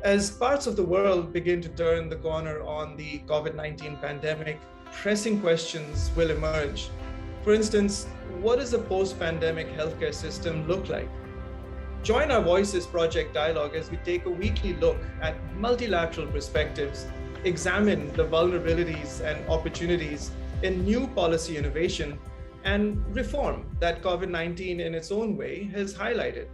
As parts of the world begin to turn the corner on the COVID-19 pandemic, pressing questions will emerge. For instance, what does a post-pandemic healthcare system look like? Join our Voices Project dialogue as we take a weekly look at multilateral perspectives, examine the vulnerabilities and opportunities in new policy innovation and reform that COVID-19 in its own way has highlighted.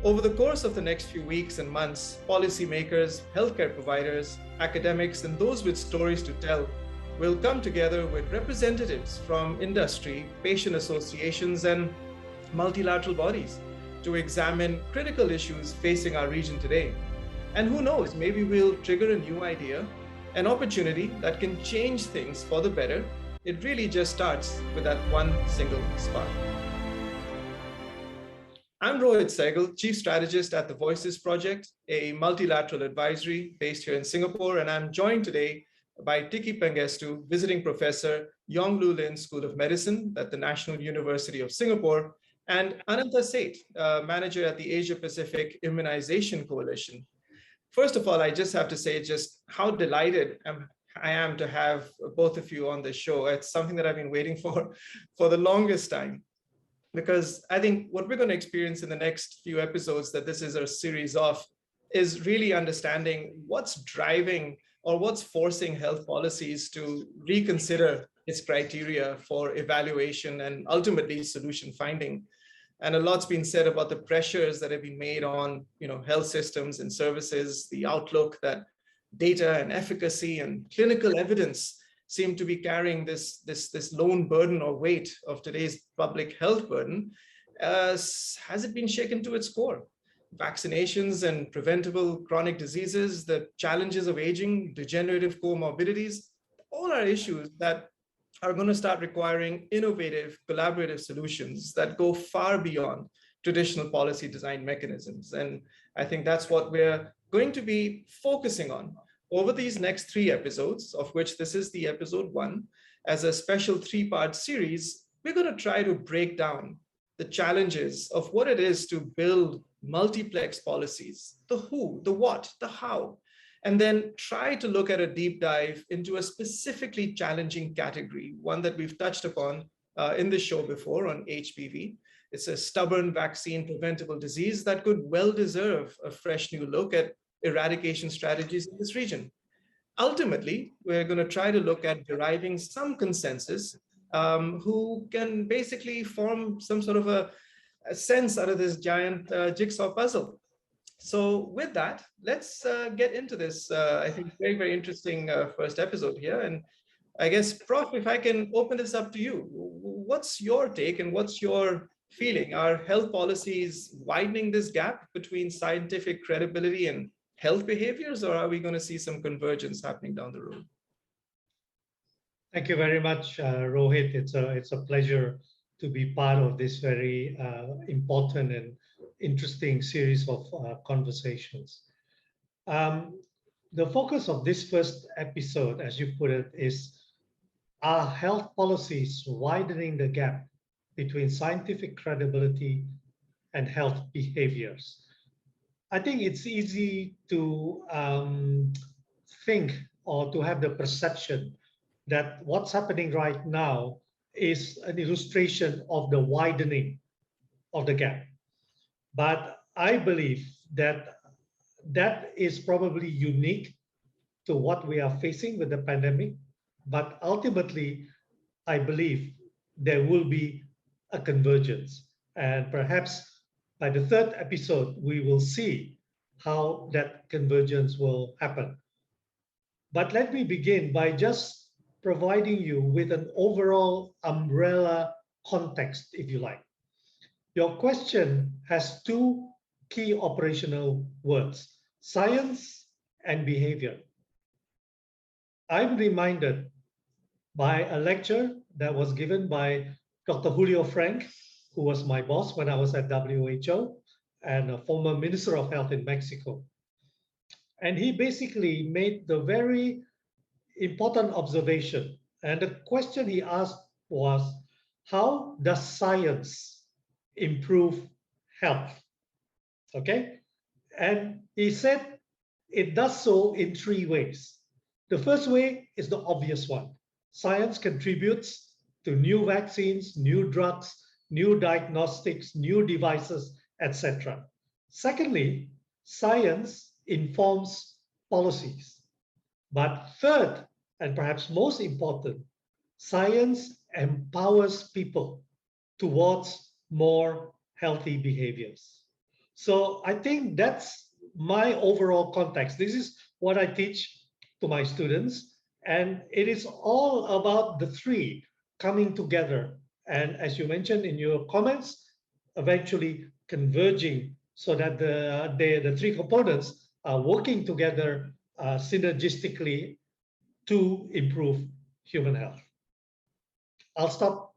Over the course of the next few weeks and months, policymakers, healthcare providers, academics, and those with stories to tell will come together with representatives from industry, patient associations, and multilateral bodies to examine critical issues facing our region today. And who knows, maybe we'll trigger a new idea, an opportunity that can change things for the better. It really just starts with that one single spark. I'm Rohit Sehgal, Chief Strategist at the Voices Project, a multilateral advisory based here in Singapore, and I'm joined today by Tiki Pengestu, Visiting Professor, Yong Lu Lin School of Medicine at the National University of Singapore, and Ananta Seth, Manager at the Asia Pacific Immunization Coalition. First of all, I just have to say just how delighted I am to have both of you on the show. It's something that I've been waiting for the longest time, because I think what we're going to experience in the next few episodes that this is a series of is really understanding what's driving or what's forcing health policies to reconsider its criteria for evaluation and ultimately solution finding. And a lot's been said about the pressures that have been made on, health systems and services, the outlook that data and efficacy and clinical evidence seem to be carrying this lone burden or weight of today's public health burden. Has it been shaken to its core? Vaccinations and preventable chronic diseases, the challenges of aging, degenerative co-morbidities, all are issues that are going to start requiring innovative, collaborative solutions that go far beyond traditional policy design mechanisms. And I think that's what we're going to be focusing on over these next 3 episodes, of which this is the episode 1. As a special 3-part series, we're going to try to break down the challenges of what it is to build multiplex policies, the who, the what, the how, and then try to look at a deep dive into a specifically challenging category, one that we've touched upon in the show before on HPV. It's a stubborn vaccine preventable disease that could well deserve a fresh new look at eradication strategies in this region. Ultimately, we're going to try to look at deriving some consensus who can basically form some sort of a sense out of this giant jigsaw puzzle. So with that, let's get into this, I think, very, very interesting first episode here. And I guess, Prof, if I can open this up to you, what's your take and what's your feeling? Are health policies widening this gap between scientific credibility and health behaviors, or are we going to see some convergence happening down the road? Thank you very much, Rohit. It's a pleasure to be part of this very important and interesting series of conversations. The focus of this first episode, as you put it, is, are health policies widening the gap between scientific credibility and health behaviors? I think it's easy to think or to have the perception that what's happening right now is an illustration of the widening of the gap. But I believe that that is probably unique to what we are facing with the pandemic. But ultimately, I believe there will be a convergence. And perhaps by the 3rd episode, we will see how that convergence will happen. But let me begin by just providing you with an overall umbrella context, if you like. Your question has 2 key operational words: science and behavior. I'm reminded by a lecture that was given by Dr. Julio Frank, who was my boss when I was at WHO and a former Minister of Health in Mexico. And he basically made the very important observation. And the question he asked was, how does science improve health? Okay. And he said it does so in three ways. The first way is the obvious one. Science contributes to new vaccines, new drugs, new diagnostics, new devices, etc. Secondly, science informs policies. But third, and perhaps most important, science empowers people towards more healthy behaviors. So I think that's my overall context. This is what I teach to my students, and it is all about the three coming together. And as you mentioned in your comments, eventually converging so that the three components are working together synergistically to improve human health. I'll stop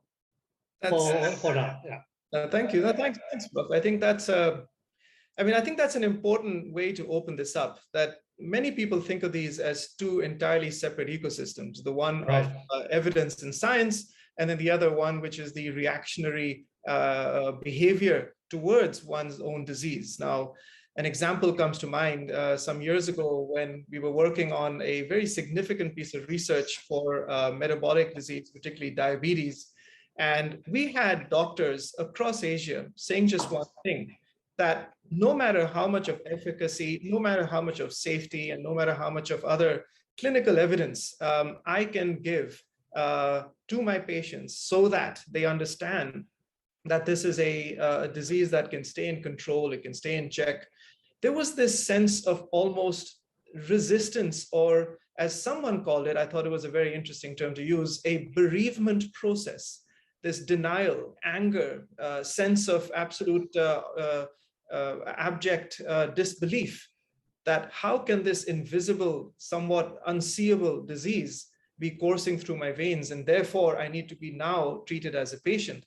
That's for now. Yeah. thank you. No, thanks, Prof. I think that's I think that's an important way to open this up, that many people think of these as two entirely separate ecosystems, the one Right. of evidence and science, and then the other one, which is the reactionary behavior towards one's own disease. Now, an example comes to mind some years ago when we were working on a very significant piece of research for metabolic disease, particularly diabetes. And we had doctors across Asia saying just one thing, that no matter how much of efficacy, no matter how much of safety, and no matter how much of other clinical evidence I can give to my patients so that they understand that this is a disease that can stay in control, it can stay in check, there was this sense of almost resistance, or as someone called it, I thought it was a very interesting term to use, a bereavement process. This denial, anger, sense of absolute abject disbelief that how can this invisible, somewhat unseeable disease be coursing through my veins, and therefore I need to be now treated as a patient.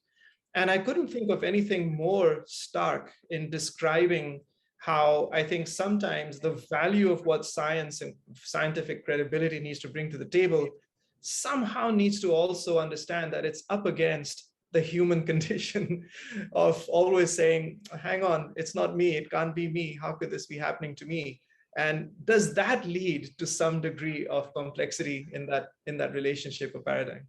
And I couldn't think of anything more stark in describing how I think sometimes the value of what science and scientific credibility needs to bring to the table somehow needs to also understand that it's up against the human condition of always saying, hang on, it's not me, it can't be me, how could this be happening to me? And does that lead to some degree of complexity in that relationship or paradigm?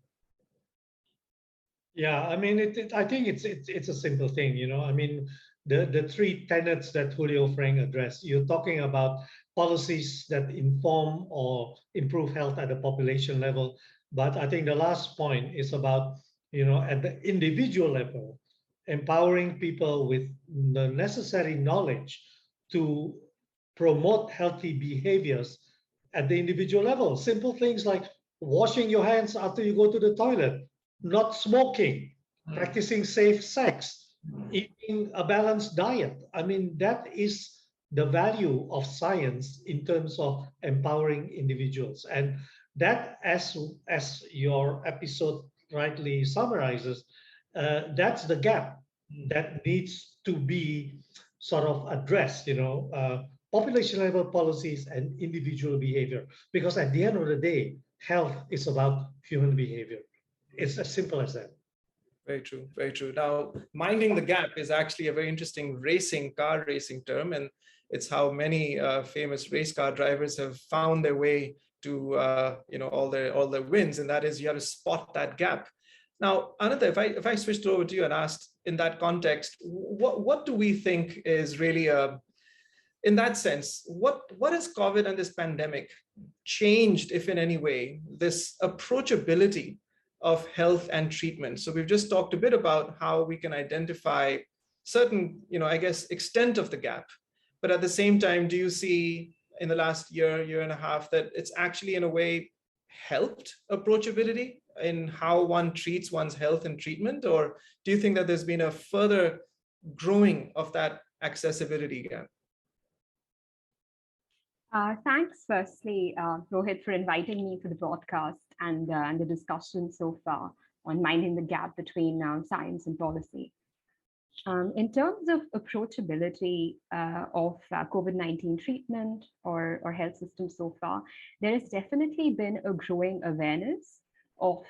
Yeah, I mean, I think it's a simple thing, you know. I mean, the three tenets that Julio Frank addressed, you're talking about policies that inform or improve health at the population level. But I think the last point is about, you know, at the individual level, empowering people with the necessary knowledge to promote healthy behaviors at the individual level. Simple things like washing your hands after you go to the toilet, not smoking, practicing safe sex, eating a balanced diet. I mean, that is the value of science in terms of empowering individuals. And that, as your episode rightly summarizes, that's the gap that needs to be sort of addressed, you know, population level policies and individual behavior. Because at the end of the day, health is about human behavior. It's as simple as that. Very true, very true. Now, minding the gap is actually a very interesting car racing term, and it's how many famous race car drivers have found their way to all their wins, and that is you have to spot that gap. Now, Ananta, if I switched over to you and asked in that context, what do we think is really in that sense, what has COVID and this pandemic changed, if in any way, this approachability of health and treatment? So we've just talked a bit about how we can identify certain, I guess, extent of the gap. But at the same time, do you see in the last year and a half, that it's actually in a way helped approachability in how one treats one's health and treatment? Or do you think that there's been a further growing of that accessibility gap? Thanks, firstly, Rohit, for inviting me to the broadcast and the discussion so far on minding the gap between science and policy. In terms of approachability of COVID-19 treatment or health system so far, there has definitely been a growing awareness of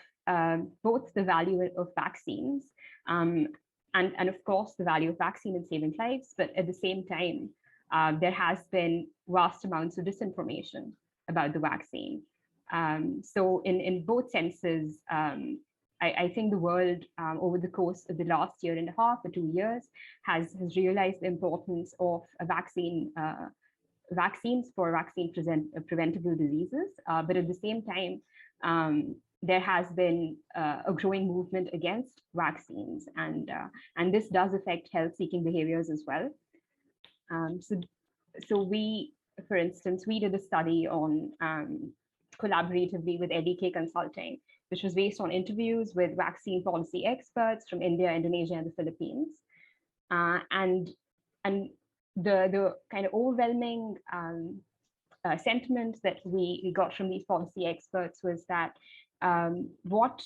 both the value of vaccines and of course, the value of vaccine in saving lives, but at the same time, there has been vast amounts of disinformation about the vaccine. So in both senses, I think the world over the course of the last year and a half or 2 years has realized the importance of a vaccines for preventable diseases. But at the same time, there has been a growing movement against vaccines, and this does affect health-seeking behaviors as well. So we, for instance, we did a study on collaboratively with EDK Consulting, which was based on interviews with vaccine policy experts from India, Indonesia, and the Philippines. And the kind of overwhelming sentiment that we got from these policy experts was that what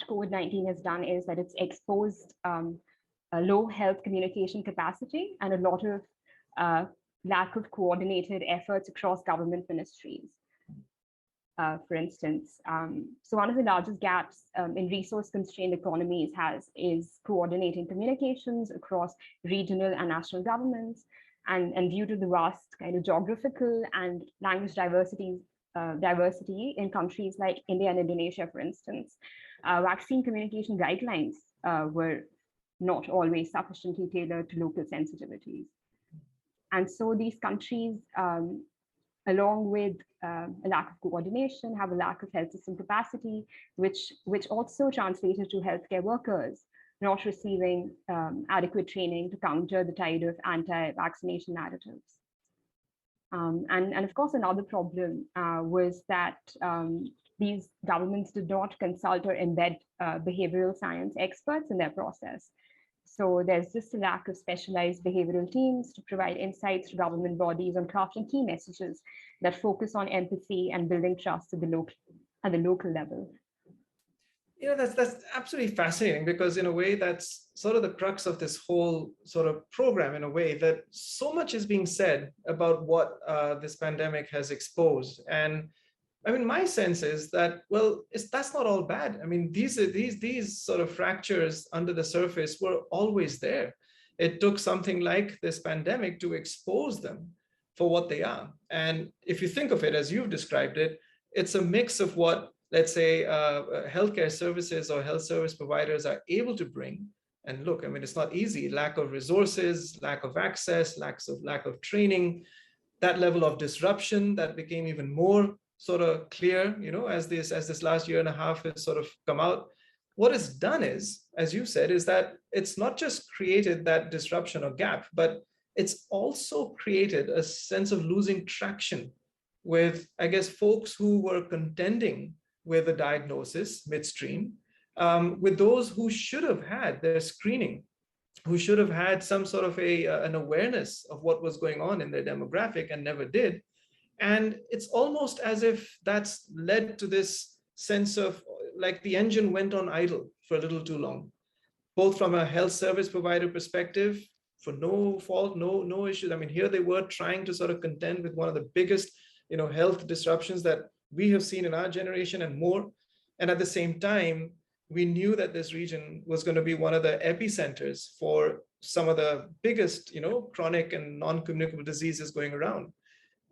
COVID-19 has done is that it's exposed a low health communication capacity and a lot of lack of coordinated efforts across government ministries. For instance, so one of the largest gaps in resource-constrained economies is coordinating communications across regional and national governments, and due to the vast kind of geographical and language diversity in countries like India and Indonesia, for instance, vaccine communication guidelines were not always sufficiently tailored to local sensitivities. And so these countries, along with a lack of coordination, have a lack of health system capacity, which also translated to healthcare workers not receiving adequate training to counter the tide of anti-vaccination narratives. And of course, another problem was that these governments did not consult or embed behavioral science experts in their process. So there's just a lack of specialized behavioral teams to provide insights to government bodies on crafting key messages that focus on empathy and building trust at the local level. You know, that's absolutely fascinating, because in a way that's sort of the crux of this whole sort of program, in a way that so much is being said about what this pandemic has exposed. And I mean, my sense is that, well, that's not all bad. I mean, these sort of fractures under the surface were always there. It took something like this pandemic to expose them for what they are. And if you think of it as you've described it, it's a mix of what, let's say, healthcare services or health service providers are able to bring. And look, I mean, it's not easy. Lack of resources, lack of access, lack of training, that level of disruption that became even more sort of clear, you know, as this last year and a half has sort of come out. What it's done is, as you said, is that it's not just created that disruption or gap, but it's also created a sense of losing traction with, I guess, folks who were contending with a diagnosis midstream, with those who should have had their screening, who should have had some sort of an awareness of what was going on in their demographic and never did. And it's almost as if that's led to this sense of like the engine went on idle for a little too long, both from a health service provider perspective, for no fault, no issues. I mean, here they were trying to sort of contend with one of the biggest, you know, health disruptions that we have seen in our generation and more. And at the same time, we knew that this region was going to be one of the epicenters for some of the biggest, you know, chronic and non-communicable diseases going around,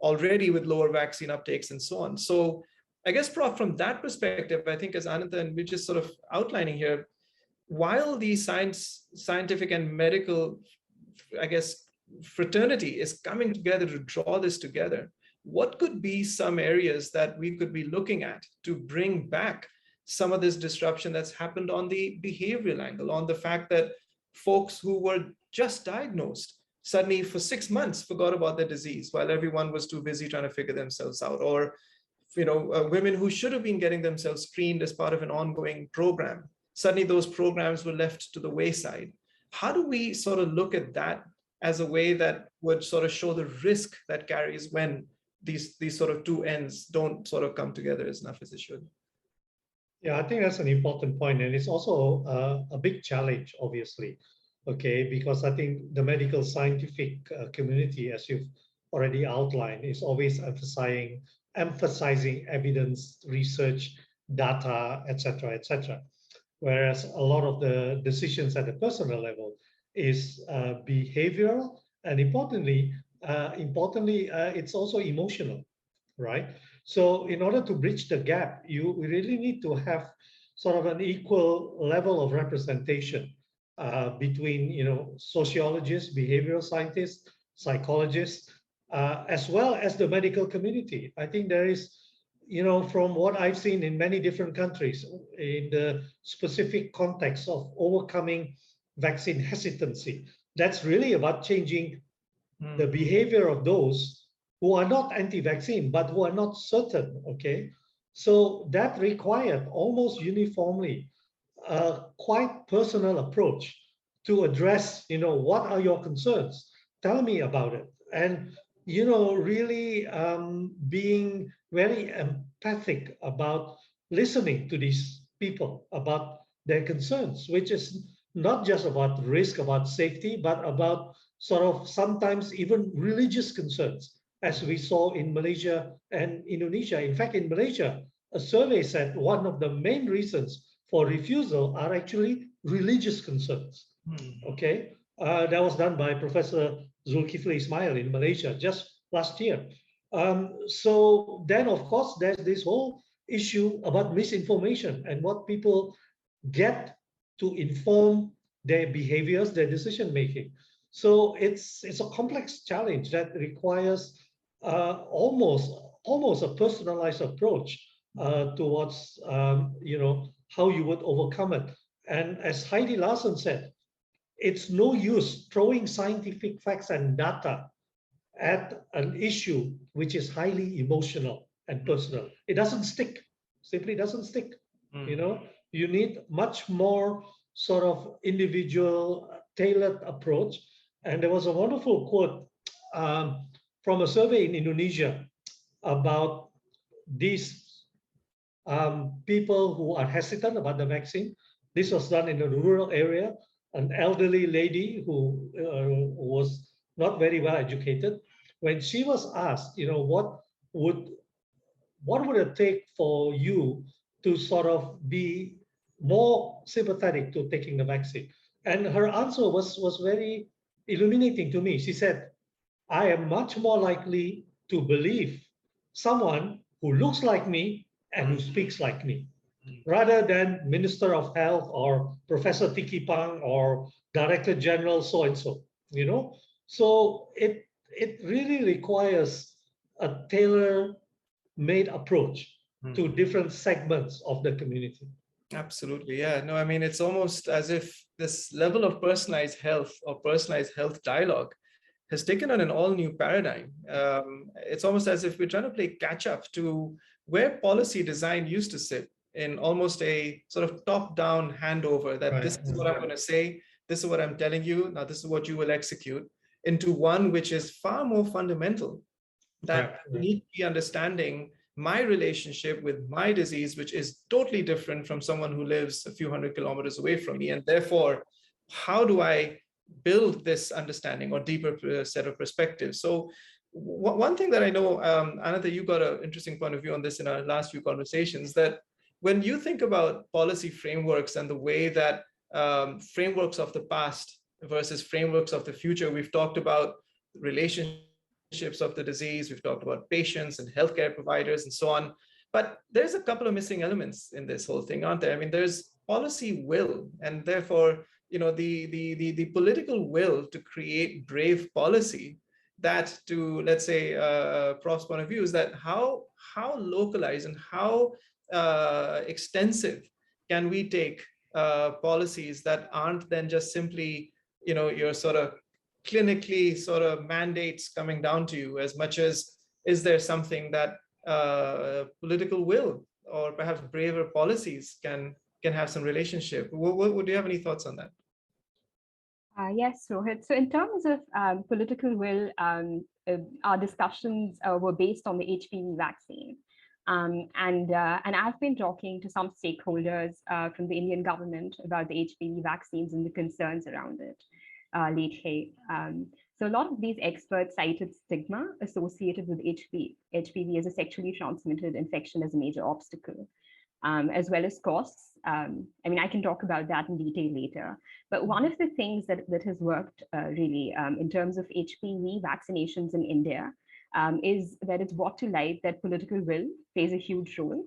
already with lower vaccine uptakes and so on. So I guess, Prof, from that perspective, I think as Ananta and we're just sort of outlining here, while the scientific and medical, I guess, fraternity is coming together to draw this together, what could be some areas that we could be looking at to bring back some of this disruption that's happened on the behavioral angle, on the fact that folks who were just diagnosed suddenly for 6 months forgot about their disease while everyone was too busy trying to figure themselves out, or, you know, women who should have been getting themselves screened as part of an ongoing program, suddenly those programs were left to the wayside. How do we sort of look at that as a way that would sort of show the risk that carries when these sort of two ends don't sort of come together as enough as they should? Yeah, I think that's an important point, and it's also a big challenge, obviously. Okay, because I think the medical scientific community, as you've already outlined, is always emphasizing evidence, research, data, etc., etc. Whereas a lot of the decisions at the personal level is behavioral and, importantly, importantly, it's also emotional, right? So in order to bridge the gap, you really need to have sort of an equal level of representation between, sociologists, behavioral scientists, psychologists, as well as the medical community. I think there is, from what I've seen in many different countries, in the specific context of overcoming vaccine hesitancy, that's really about changing the behavior of those who are not anti-vaccine, but who are not certain, okay? So that required almost uniformly a quite personal approach to address, what are your concerns? Tell me about it. And, really being very empathic about listening to these people about their concerns, which is not just about risk, about safety, but about sort of sometimes even religious concerns, as we saw in Malaysia and Indonesia. In fact, in Malaysia, a survey said one of the main reasons for refusal are actually religious concerns. Okay, that was done by Professor Zulkifli Ismail in Malaysia just last year. So then, of course, there's this whole issue about misinformation and what people get to inform their behaviors, their decision making. So it's a complex challenge that requires almost a personalized approach towards how you would overcome it. And as Heidi Larson said, it's no use throwing scientific facts and data at an issue which is highly emotional and personal. It doesn't stick, simply doesn't stick. You need much more sort of individual tailored approach. And there was a wonderful quote from a survey in Indonesia about these people who are hesitant about the vaccine. This was done in a rural area. An elderly lady who was not very well educated, when she was asked, what would it take for you to sort of be more sympathetic to taking the vaccine? And her answer was very illuminating to me. She said, I am much more likely to believe someone who looks like me and who speaks like me, rather than Minister of Health or Professor Tiki Pang or Director General so and so. So it really requires a tailor-made approach to different segments of the community. Absolutely. Yeah. No, I mean, it's almost as if this level of personalized health or personalized health dialogue has taken on an all new paradigm. It's almost as if we're trying to play catch up to where policy design used to sit, in almost a sort of top down handover that this is what I'm going to say, this is what I'm telling you, now this is what you will execute, into one which is far more fundamental, that we need to be understanding my relationship with my disease, which is totally different from someone who lives a few hundred kilometers away from me. And therefore, how do I build this understanding or deeper set of perspectives? So one thing that I know, Anantha, you got an interesting point of view on this in our last few conversations, that when you think about policy frameworks and the way that frameworks of the past versus frameworks of the future, we've talked about relationships of the disease, we've talked about patients and healthcare providers and so on. But there's a couple of missing elements in this whole thing, aren't there? I mean, there's policy will, and therefore, the political will to create brave policy that, to, let's say, Prof's point of view, is that how localized and how extensive can we take policies that aren't then just simply, your sort of clinically sort of mandates coming down to you, as much as is there something that political will or perhaps braver policies can have some relationship? Would you have any thoughts on that? Yes, Rohit. So in terms of political will, our discussions were based on the HPV vaccine. And I've been talking to some stakeholders from the Indian government about the HPV vaccines and the concerns around it lately. So a lot of these experts cited stigma associated with HPV as a sexually transmitted infection as a major obstacle. as well as costs. I mean, I can talk about that in detail later. But one of the things that has worked really in terms of HPV vaccinations in India is that it's brought to light that political will plays a huge role.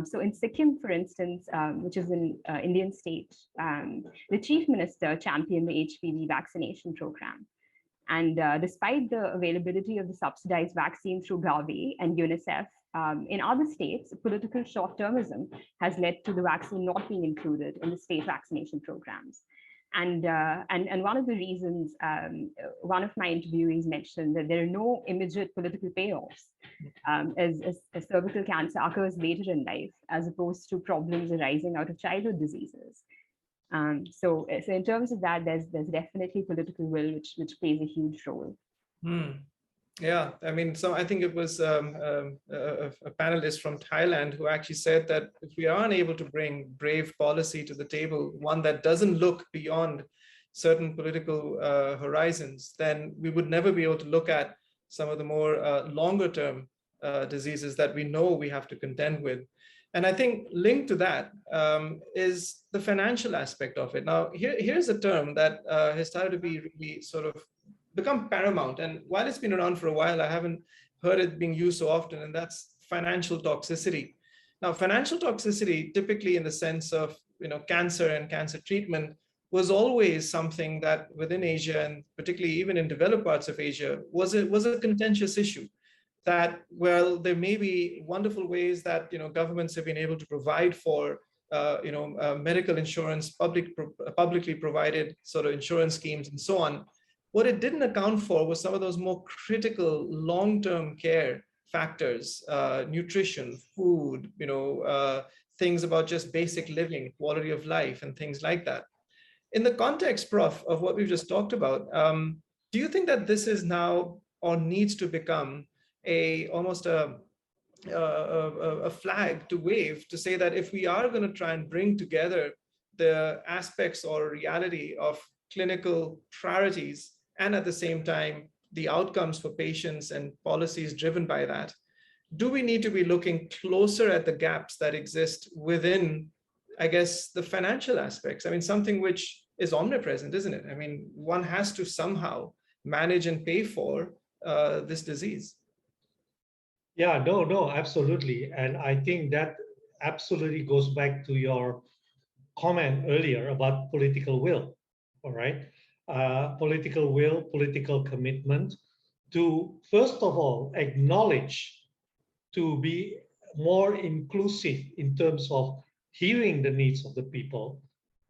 So in Sikkim, for instance, which is an Indian state, the chief minister championed the HPV vaccination program. And despite the availability of the subsidized vaccine through Gavi and UNICEF, in other states, political short-termism has led to the vaccine not being included in the state vaccination programs. And one of the reasons, one of my interviewees mentioned that there are no immediate political payoffs as cervical cancer occurs later in life, as opposed to problems arising out of childhood diseases. So in terms of that, there's definitely political will, which plays a huge role. Yeah, I mean, so I think it was a panelist from Thailand who actually said that if we are unable to bring brave policy to the table, one that doesn't look beyond certain political horizons, then we would never be able to look at some of the more longer term diseases that we know we have to contend with. And I think linked to that is the financial aspect of it. Now, here's a term that has started to be really sort of become paramount. And while it's been around for a while, I haven't heard it being used so often, and that's financial toxicity. Now, financial toxicity, typically in the sense of cancer and cancer treatment, was always something that within Asia, and particularly even in developed parts of Asia, was a contentious issue. That, well, there may be wonderful ways that governments have been able to provide for medical insurance, publicly provided sort of insurance schemes and so on. What it didn't account for was some of those more critical long-term care factors, nutrition, food, things about just basic living, quality of life, and things like that. In the context, Prof, of what we've just talked about, do you think that this is now or needs to become almost a flag to wave to say that if we are going to try and bring together the aspects or reality of clinical priorities and at the same time the outcomes for patients and policies driven by that, do we need to be looking closer at the gaps that exist within, I guess, the financial aspects? I mean, something which is omnipresent, isn't it? I mean, one has to somehow manage and pay for this disease. Yeah, no, absolutely. And I think that absolutely goes back to your comment earlier about political will, all right? Political will, political commitment to, first of all, acknowledge, to be more inclusive in terms of hearing the needs of the people,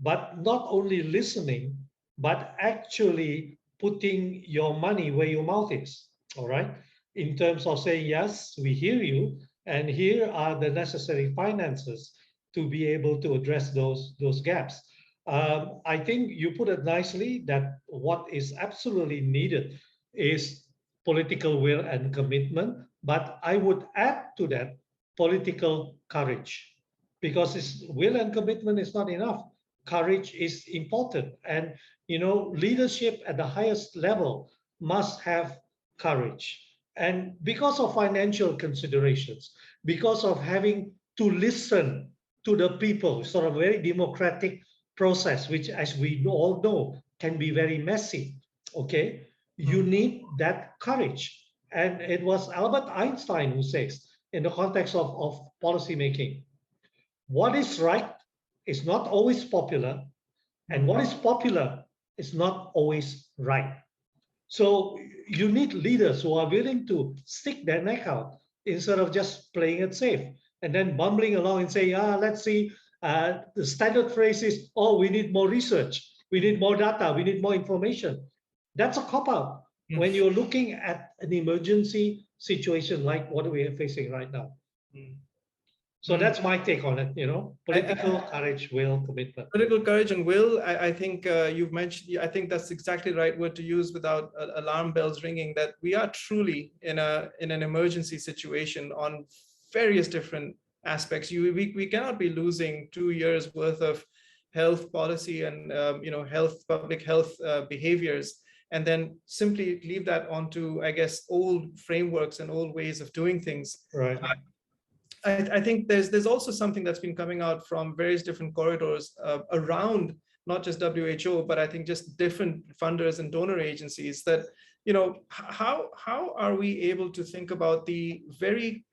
but not only listening, but actually putting your money where your mouth is, all right? In terms of saying, yes, we hear you, and here are the necessary finances to be able to address those gaps. I think you put it nicely that what is absolutely needed is political will and commitment, but I would add to that political courage, because will and commitment is not enough. Courage is important, and leadership at the highest level must have courage. And because of financial considerations, because of having to listen to the people, sort of very democratic process, which, as we all know, can be very messy, okay? You need that courage. And it was Albert Einstein who says, in the context of policy making, what is right is not always popular, and what is popular is not always right. So you need leaders who are willing to stick their neck out instead of just playing it safe and then bumbling along and saying, let's see, the standard phrase is, oh, we need more research, we need more data, we need more information. That's a cop-out when you're looking at an emergency situation like what we are facing right now. So that's my take on it, political courage, will, commitment. Political courage and will, I think you've mentioned, I think that's exactly the right word to use without alarm bells ringing, that we are truly in an emergency situation on various different aspects. We cannot be losing 2 years worth of health policy and public health behaviors, and then simply leave that onto, I guess, old frameworks and old ways of doing things. Right. I think there's also something that's been coming out from various different corridors around not just WHO, but I think just different funders and donor agencies that, how are we able to think about the very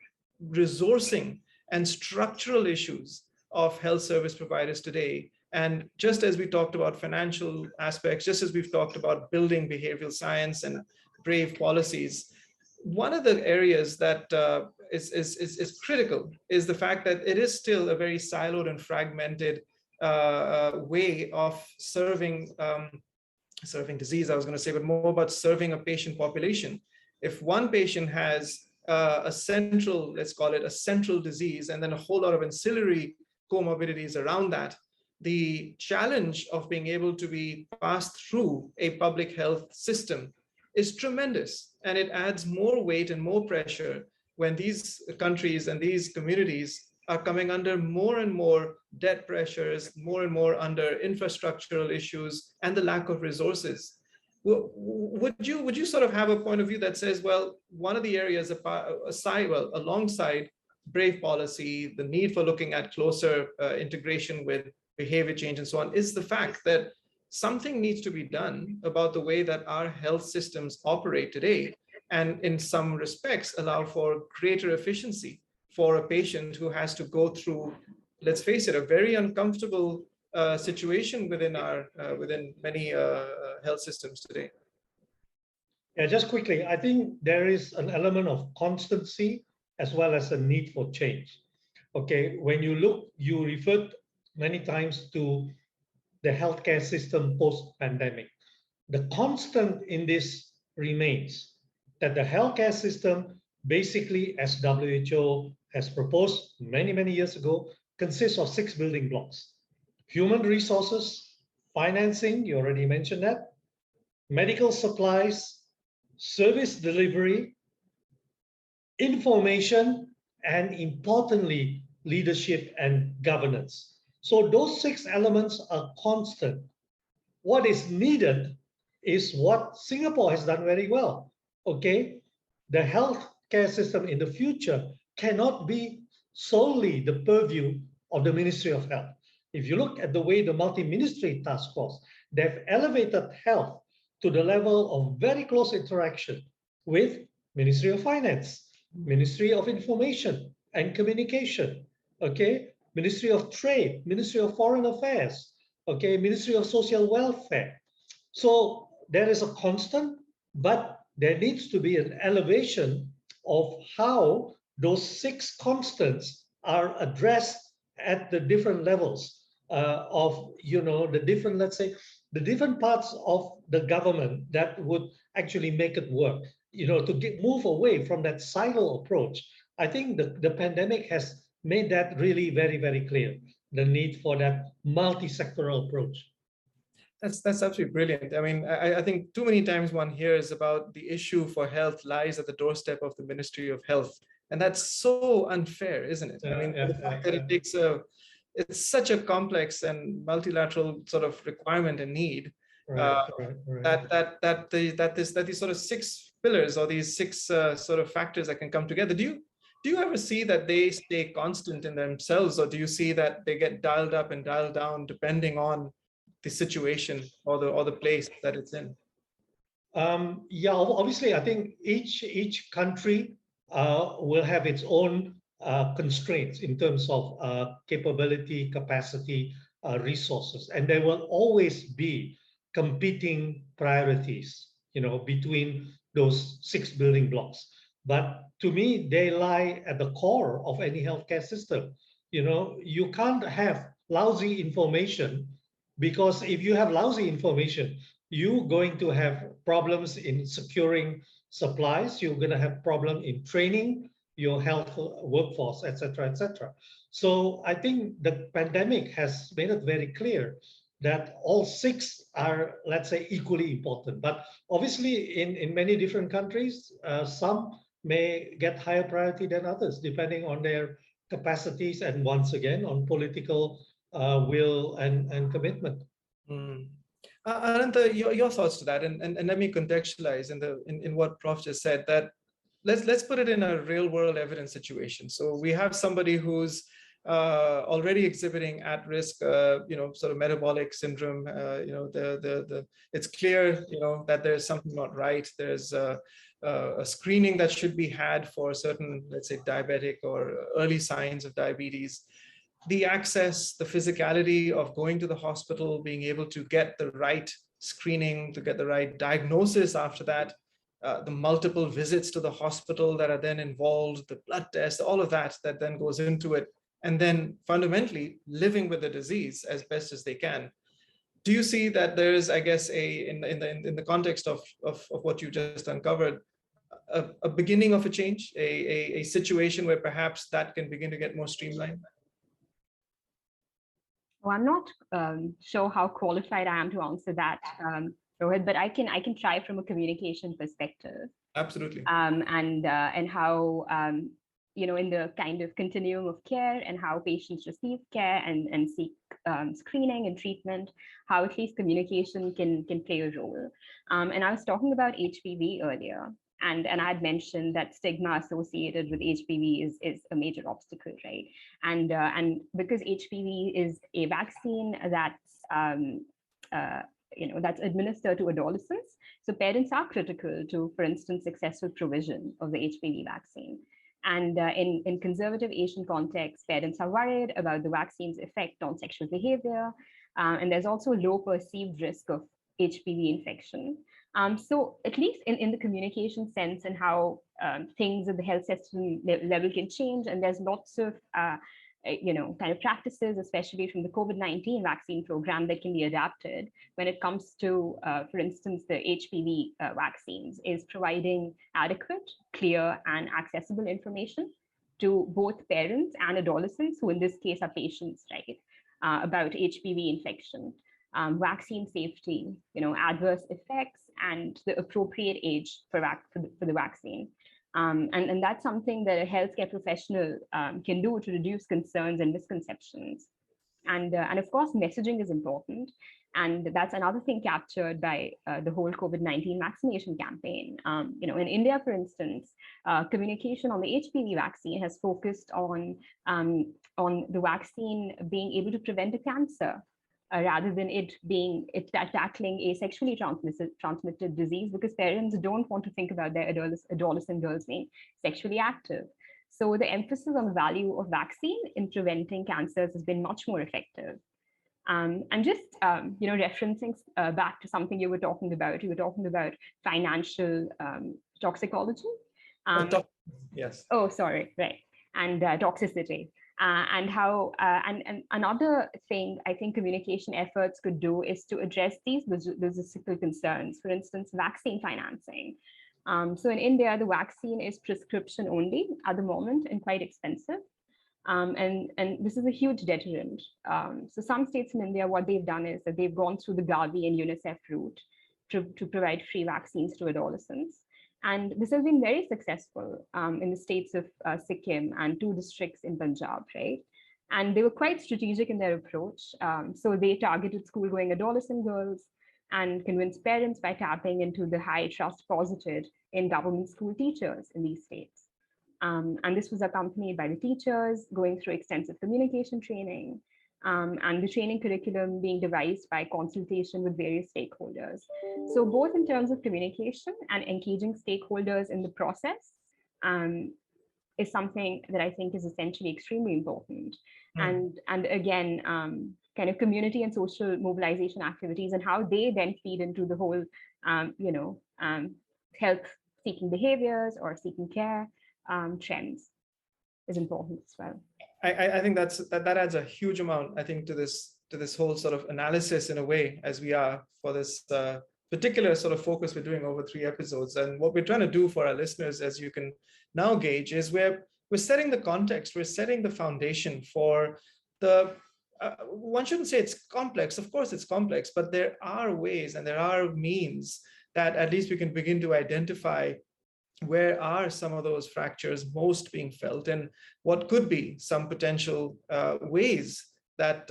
resourcing and structural issues of health service providers today? And just as we talked about financial aspects, just as we've talked about building behavioral science and brave policies, one of the areas that is critical is the fact that it is still a very siloed and fragmented way of serving disease, I was going to say, but more about serving a patient population. If one patient has a central, let's call it a central disease, and then a whole lot of ancillary comorbidities around that, the challenge of being able to be passed through a public health system is tremendous. And it adds more weight and more pressure when these countries and these communities are coming under more and more debt pressures, more and more under infrastructural issues and the lack of resources. Would you sort of have a point of view that says, well, one of the areas alongside brave policy, the need for looking at closer integration with behavior change and so on, is the fact that something needs to be done about the way that our health systems operate today, and in some respects allow for greater efficiency for a patient who has to go through, let's face it, a very uncomfortable situation within many health systems today. Yeah, just quickly, I think there is an element of constancy as well as a need for change. Okay, when you look, you referred many times to the healthcare system post-pandemic. The constant in this remains that the healthcare system, basically, as WHO has proposed many, many years ago, consists of 6 building blocks: human resources, financing, you already mentioned that, medical supplies, service delivery, information, and importantly, leadership and governance. So those 6 elements are constant. What is needed is what Singapore has done very well. Okay, the healthcare system in the future cannot be solely the purview of the Ministry of Health. If you look at the way the multi-ministry task force, they've elevated health to the level of very close interaction with Ministry of Finance, Ministry of Information and Communication, okay, Ministry of Trade, Ministry of Foreign Affairs, okay, Ministry of Social Welfare. So there is a constant, but there needs to be an elevation of how those 6 constants are addressed at the different levels of, the different, let's say, the different parts of the government that would actually make it work, to move away from that silo approach. I think the pandemic has made that really very, very clear, the need for that multi-sectoral approach. That's absolutely brilliant. I mean, I think too many times one hears about the issue for health lies at the doorstep of the Ministry of Health. And that's so unfair, isn't it? I mean, the fact that it takes it's such a complex and multilateral sort of requirement and need, that these sort of 6 pillars or these 6 sort of factors that can come together. Do you ever see that they stay constant in themselves, or do you see that they get dialed up and dialed down depending on the situation or the place that it's in? Yeah, obviously, I think each country will have its own constraints in terms of capability, capacity, resources, and there will always be competing priorities, between those 6 building blocks. But to me, they lie at the core of any healthcare system. You can't have lousy information, because if you have lousy information, you're going to have problems in securing supplies, you're going to have problem in training your health workforce, etc., etc. So I think the pandemic has made it very clear that all 6 are, let's say, equally important. But obviously, in many different countries, some may get higher priority than others, depending on their capacities and, once again, on political will and commitment. Ananta, your thoughts to that, and let me contextualize in what Prof just said, that let's put it in a real world evidence situation. So we have somebody who's already exhibiting at risk, sort of metabolic syndrome. It's clear, that there's something not right. There's a screening that should be had for certain, let's say, diabetic or early signs of diabetes. The access, the physicality of going to the hospital, being able to get the right screening, to get the right diagnosis after that, the multiple visits to the hospital that are then involved, the blood test, all of that then goes into it. And then fundamentally living with the disease as best as they can. Do you see that there's, I guess, in the context of what you just uncovered, a beginning of a change, a situation where perhaps that can begin to get more streamlined? Well, I'm not sure how qualified I am to answer that, Rohit, but I can try from a communication perspective. Absolutely. And how in the kind of continuum of care and how patients receive care and seek screening and treatment, how at least communication can play a role. And I was talking about HPV earlier, and I had mentioned that stigma associated with HPV is a major obstacle, right? And because HPV is a vaccine that's that's administered to adolescents, so parents are critical to, for instance, successful provision of the HPV vaccine. And in conservative Asian contexts, parents are worried about the vaccine's effect on sexual behavior. And there's also low perceived risk of HPV infection. So at least in the communication sense and how things at the health system level can change, and there's lots of kind of practices, especially from the COVID-19 vaccine program, that can be adapted when it comes to, for instance, the HPV vaccines, is providing adequate, clear, and accessible information to both parents and adolescents, who in this case are patients, right, about HPV infection, vaccine safety, adverse effects, and the appropriate age for the vaccine. And that's something that a healthcare professional can do to reduce concerns and misconceptions. And of course, messaging is important. And that's another thing captured by the whole COVID-19 vaccination campaign. In India, for instance, communication on the HPV vaccine has focused on the vaccine being able to prevent a cancer, rather than it tackling a sexually transmitted disease, because parents don't want to think about their adolescent girls being sexually active. So the emphasis on the value of vaccine in preventing cancers has been much more effective. And just referencing back to something you were talking about financial toxicology. Yes. Oh, sorry, right, and toxicity. And how and another thing I think communication efforts could do is to address these logistical concerns. For instance, vaccine financing. So in India, the vaccine is prescription only at the moment and quite expensive. And this is a huge deterrent. So some states in India, what they've done is that they've gone through the Gavi and UNICEF route to provide free vaccines to adolescents. And this has been very successful in the states of Sikkim and 2 districts in Punjab, right? And they were quite strategic in their approach. So they targeted school-going adolescent girls and convinced parents by tapping into the high trust posited in government school teachers in these states. And this was accompanied by the teachers going through extensive communication training, and the training curriculum being devised by consultation with various stakeholders. So both in terms of communication and engaging stakeholders in the process is something that I think is essentially extremely important. And again, kind of community and social mobilization activities and how they then feed into the whole, health-seeking behaviors or seeking care trends is important as well. I think that adds a huge amount, I think, to this whole sort of analysis in a way, as we are for this particular sort of focus we're doing over 3 episodes. And what we're trying to do for our listeners, as you can now gauge, is we're setting the context, we're setting the foundation for the, one shouldn't say it's complex, of course it's complex, but there are ways and there are means that at least we can begin to identify where are some of those fractures most being felt, and what could be some potential ways that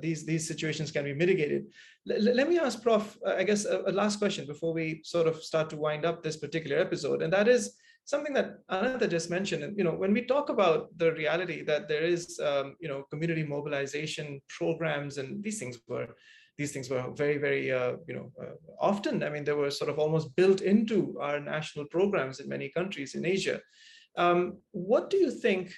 these situations can be mitigated. Let me ask Prof, I guess, a last question before we sort of start to wind up this particular episode, and that is, something that Ananta just mentioned. And when we talk about the reality that there is community mobilization programs, and these things were very, very often. I mean, they were sort of almost built into our national programs in many countries in Asia. What do you think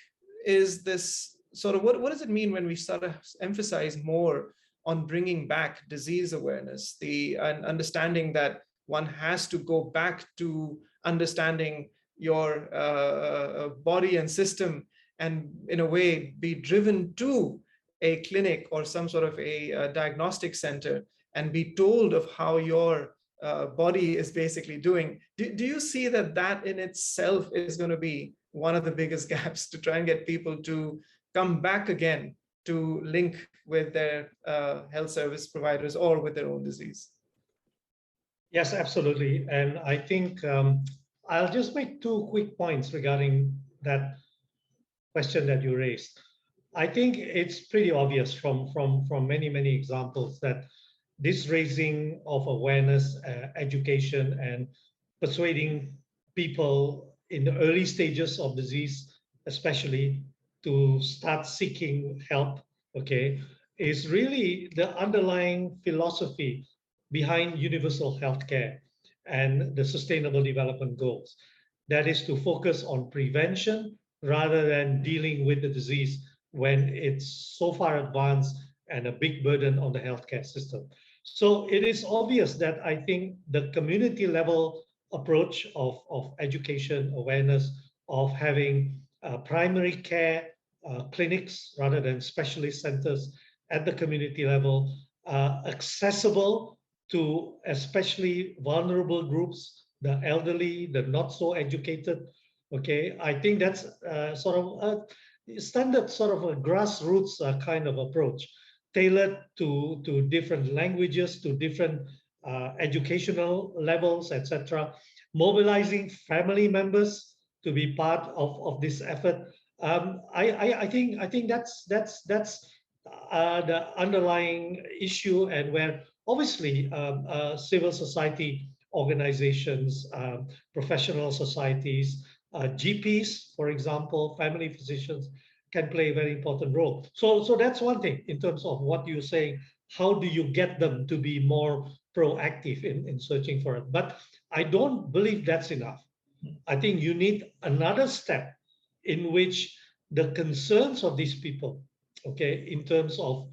is this sort of, what does it mean when we sort of emphasize more on bringing back disease awareness, and understanding that one has to go back to understanding your body and system, and in a way be driven to a clinic or some sort of a diagnostic center and be told of how your body is basically doing. Do you see that in itself is going to be one of the biggest gaps to try and get people to come back again to link with their health service providers or with their own disease? Yes, absolutely. And I think I'll just make two quick points regarding that question that you raised. I think it's pretty obvious from many examples that this raising of awareness, education, and persuading people in the early stages of disease, especially to start seeking help, okay, is really the underlying philosophy behind universal healthcare and the Sustainable Development Goals. That is to focus on prevention rather than dealing with the disease when it's so far advanced and a big burden on the healthcare system. So it is obvious that I think the community level approach of education, awareness, of having primary care clinics rather than specialist centers at the community level, accessible to especially vulnerable groups, the elderly, the not so educated. Okay, I think that's sort of a standard sort of a grassroots kind of approach, tailored to different languages, to different educational levels, etc. Mobilizing family members to be part of this effort. I think that's the underlying issue, and where obviously civil society organizations, professional societies, GPs, for example, family physicians, can play a very important role. So that's one thing in terms of what you're saying. How do you get them to be more proactive in searching for it? But I don't believe that's enough. I think you need another step in which the concerns of these people, okay, in terms of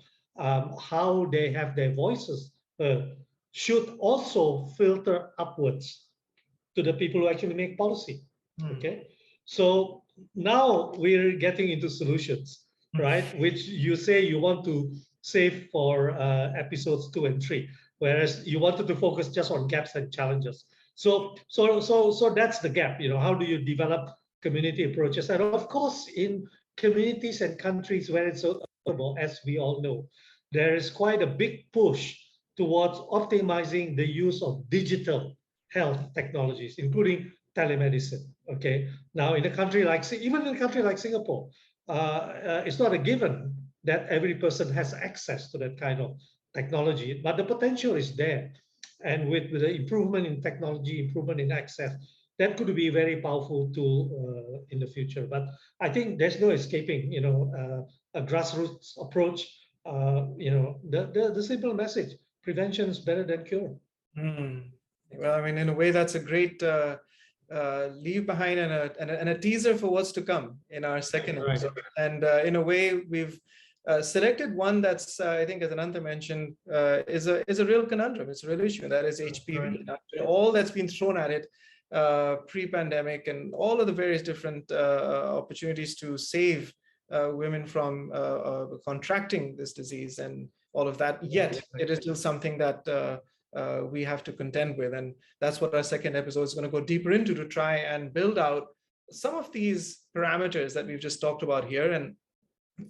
how they have their voices heard, should also filter upwards to the people who actually make policy. Okay, so now we're getting into solutions, right? Which you say you want to save for episodes 2 and 3, whereas you wanted to focus just on gaps and challenges. So that's the gap. How do you develop community approaches? And of course, in communities and countries where it's so available, as we all know, there is quite a big push towards optimizing the use of digital health technologies, including telemedicine. Okay, now in a country like, even in a country like Singapore, it's not a given that every person has access to that kind of technology, but the potential is there. And with the improvement in technology, improvement in access, that could be a very powerful tool in the future. But I think there's no escaping, a grassroots approach. The simple message: prevention is better than cure. Well, I mean, in a way, that's a great leave behind and a teaser for what's to come in our second episode. And in a way, we've selected one that's, I think, as Ananta mentioned, is a real conundrum. It's a real issue, and that is HPV. All that's been thrown at it pre-pandemic, and all of the various different opportunities to save women from contracting this disease and all of that. Yet, it is still something that we have to contend with. And that's what our second episode is going to go deeper into, to try and build out some of these parameters that we've just talked about here, and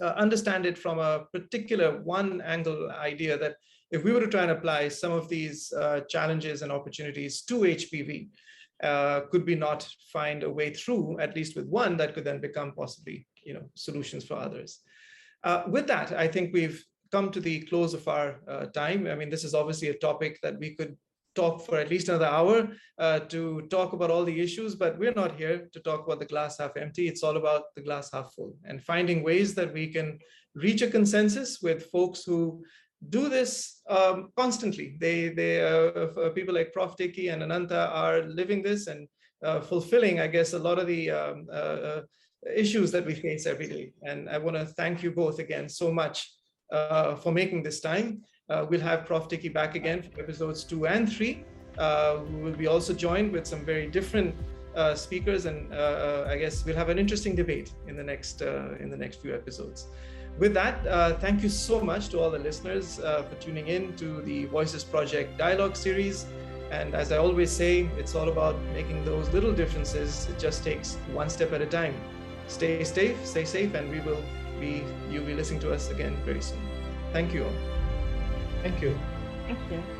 understand it from a particular one angle idea, that if we were to try and apply some of these challenges and opportunities to HPV, could we not find a way through, at least with one, that could then become possibly, solutions for others. With that, I think we've come to the close of our time. I mean, this is obviously a topic that we could talk for at least another hour to talk about all the issues, but we're not here to talk about the glass half empty. It's all about the glass half full and finding ways that we can reach a consensus with folks who do this constantly. People like Prof. Tiki and Ananta are living this and fulfilling, I guess, a lot of the issues that we face every day. And I want to thank you both again so much for making this time. We'll have Prof. Tiki back again for episodes 2 and 3. We will be also joined with some very different speakers, and I guess we'll have an interesting debate in the next few episodes. With that, thank you so much to all the listeners for tuning in to the Voices Project Dialogue Series. And as I always say, it's all about making those little differences. It just takes one step at a time. Stay safe, and you'll be listening to us again very soon. Thank you all. Thank you. Thank you.